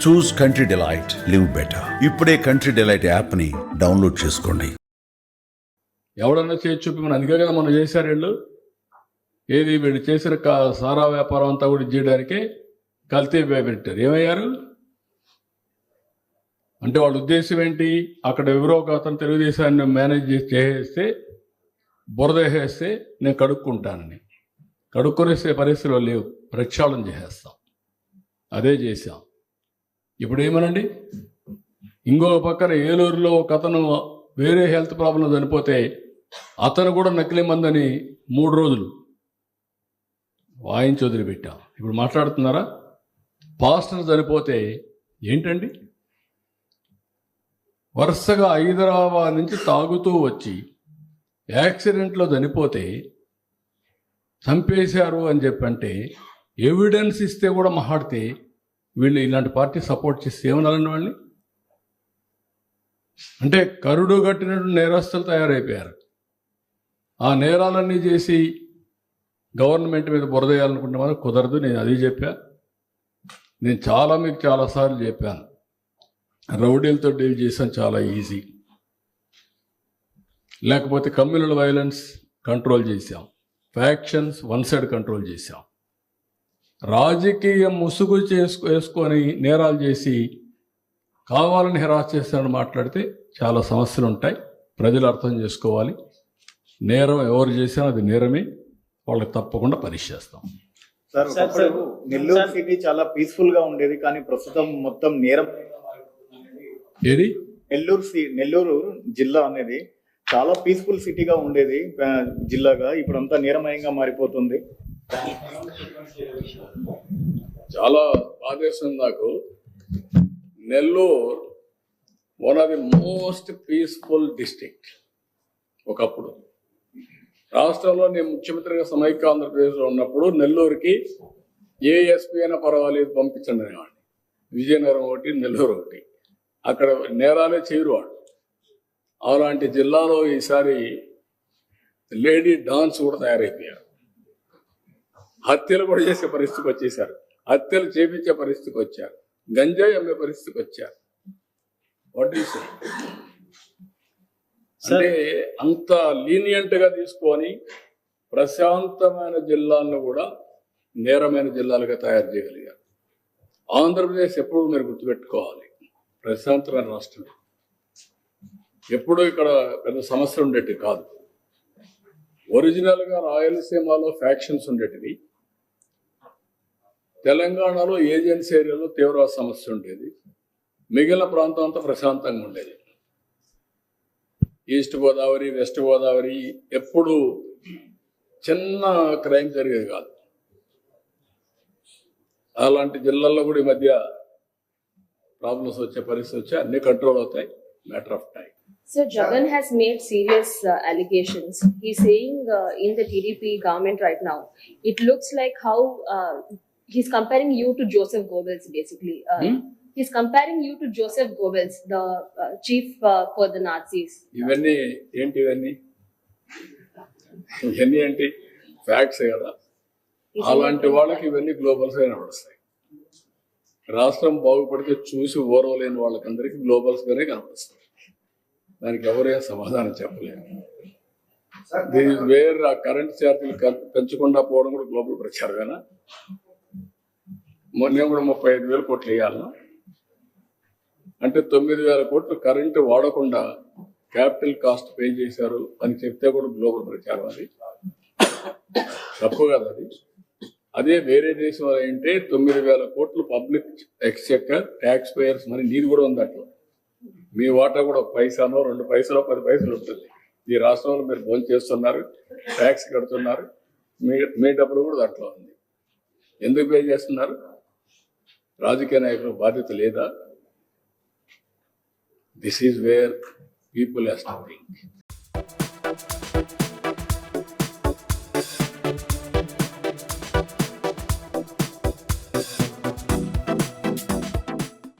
చూస్ country delight, live better. ఇప్పుడే country delight యాప్ని download చేసుకోండి. ఎవడన్నా చేసి చూపిమని అందుకే కదా మనం చేశారు వీళ్ళు. ఏది వీళ్ళు చేసిన సారా వ్యాపారం అంతా కూడా చేయడానికే కల్తీ పెట్టారు. ఏమయ్యారు అంటే వాళ్ళ ఉద్దేశం ఏంటి? అక్కడ ఎవరో ఒక అతను తెలుగుదేశాన్ని మేనేజ్ చేసేస్తే, బురద వేసేస్తే నేను కడుక్కుంటానని. కడుక్కునేసే పరిస్థితిలో లేవు, ప్రక్షాళన చేసేస్తాం. అదే చేశాం. ఇప్పుడు ఏమనండి, ఇంకొక పక్కన ఏలూరులో ఒక అతను వేరే హెల్త్ ప్రాబ్లం చనిపోతే అతను కూడా నకిలీ మందని 3 రోజులు వాయించి వదిలిపెట్టాం. ఇప్పుడు మాట్లాడుతున్నారా? పాస్టర్ చనిపోతే ఏంటండి, వరుసగా హైదరాబాద్ నుంచి తాగుతూ వచ్చి యాక్సిడెంట్లో చనిపోతే చంపేశారు అని చెప్పంటే ఎవిడెన్స్ ఇస్తే కూడా మాట్లాడితే వీళ్ళు ఇలాంటి పార్టీ సపోర్ట్ చేస్తే ఏమన్నారండి వాళ్ళని? అంటే కరుడు కట్టినట్టు నేరస్తులు తయారైపోయారు. ఆ నేరాలన్నీ చేసి గవర్నమెంట్ మీద బురదేయాలనుకుంటే మాత్రం కుదరదు. నేను అది చెప్పా. నేను మీకు చాలాసార్లు చెప్పాను, రౌడీలతో డీల్ చేసాం చాలా ఈజీ. లేకపోతే కమ్యూనల్ వైలెన్స్ కంట్రోల్ చేశాం, ఫ్యాక్షన్స్ వన్ సైడ్ కంట్రోల్ చేశాం. రాజకీయ ముసుగు వేసుకొని నేరాలు చేసి కావాలని హెరాస్ చేస్తారని మాట్లాడితే చాలా సమస్యలు ఉంటాయి. ప్రజలు అర్థం చేసుకోవాలి. నేరం ఎవరు చేసినా అది నేరమే, వాళ్ళకి తప్పకుండా పనిష్ చేస్తాం. సార్, నెల్లూరు సిటీ చాలా పీస్ఫుల్ గా ఉండేది, కానీ ప్రస్తుతం మొత్తం నేరం. ఏది నెల్లూరు జిల్లా అనేది చాలా పీస్ఫుల్ సిటీగా ఉండేది జిల్లాగా, ఇప్పుడు అంతా నేరమయంగా మారిపోతుంది. చాలా బాధేస్తుంది నాకు. Nellore one of the most peaceful district. ఒకప్పుడు రాష్ట్రంలో నేను ముఖ్యమంత్రిగా సమైక్య ఆంధ్రప్రదేశ్లో ఉన్నప్పుడు నెల్లూరుకి ఏ ఎస్పీ అయినా పర్వాలేదు పంపించండి అనేవాడిని. విజయనగరం ఒకటి, నెల్లూరు ఒకటి. అక్కడ నేరాలే చేయరువాడు. అలాంటి జిల్లాలో ఈసారి లేడీ డాన్స్ కూడా తయారైపోయారు. హత్యలు కూడా చేసే పరిస్థితికి వచ్చేసారు. హత్యలు చేపించే పరిస్థితికి వచ్చారు. గంజాయి అమ్మే పరిస్థితికి వచ్చారు. What you say? అంటే అంత లీనియంట్గా తీసుకొని ప్రశాంతమైన జిల్లాలను కూడా నేరమైన జిల్లాలుగా తయారు చేయగలిగారు. ఆంధ్రప్రదేశ్ ఎప్పుడు మీరు గుర్తుపెట్టుకోవాలి, ప్రశాంతమైన రాష్ట్రం. ఎప్పుడూ ఇక్కడ పెద్ద సమస్య ఉండేటి కాదు. ఒరిజినల్గా రాయలసీమలో ఫ్యాక్షన్స్ ఉండేటివి, తెలంగాణలో ఏజెన్సీ ఏరియాలో తీవ్ర సమస్య ఉండేది, మిగిలిన ప్రాంతం అంతా ప్రశాంతంగా ఉండేది. ఈస్ట్ గోదావరి, వెస్ట్ గోదావరి ఎప్పుడు చిన్న క్రైమ్ జరిగేది కాదు. అలాంటి జిల్లాల్లో కూడా ఈ మధ్య ప్రాబ్లమ్స్ వచ్చే పరిస్థితి వచ్చి అన్ని కంట్రోల్ అవుతాయి, matter of time. So Jagan has made serious allegations. He's saying in the TDP government right now, it looks like how he's comparing you to Joseph Goebbels basically. He's comparing you to Joseph Goebbels, the chief for the Nazis. ఇవన్నీ ఏంటి? ఇవన్నీ ఏంటి? Facts కదా. అలాంటి వాళ్ళకి ఇవన్నీ గ్లోబల్స్ గానే నడుస్తాయి. రాష్ట్రం బాగుపడితే చూసి ఓర్వలేని వాళ్ళకందరికీ గ్లోబల్స్ గానే కనపడుస్తాయి. దానికి ఎవరైనా సమాధానం చెప్పలేరు. దీని వేరే ఆ కరెంట్ ఛార్జీలు పెంచకుండా పోవడం కూడా గ్లోబల్ ప్రచారమేనా? నేను కూడా 35,000 కోట్లు వేయాలన్నా అంటే 9,000 కోట్లు కరెంటు వాడకుండా క్యాపిటల్ కాస్ట్ పే చేశారు అని చెప్తే కూడా గ్లోబల్ ప్రచారం. అది తప్పు కదా. అదే వేరే దేశం అంటే 9,000 కోట్లు పబ్లిక్ ఎక్స్చెక్కర్ ట్యాక్స్ పేయర్స్ మరి నీది కూడా ఉంది. అట్లా మీ వాటా కూడా 1 పైసానో 2 పైసలో 10 పైసలు ఉంటుంది. ఈ రాష్ట్రంలో మీరు భోజనం చేస్తున్నారు, ట్యాక్స్ కడుతున్నారు, మీ డబ్బులు కూడా దాంట్లో ఉంది. ఎందుకు పే చేస్తున్నారు? రాజకీయ నాయకుల బాధ్యత లేదా? This is where people has to think.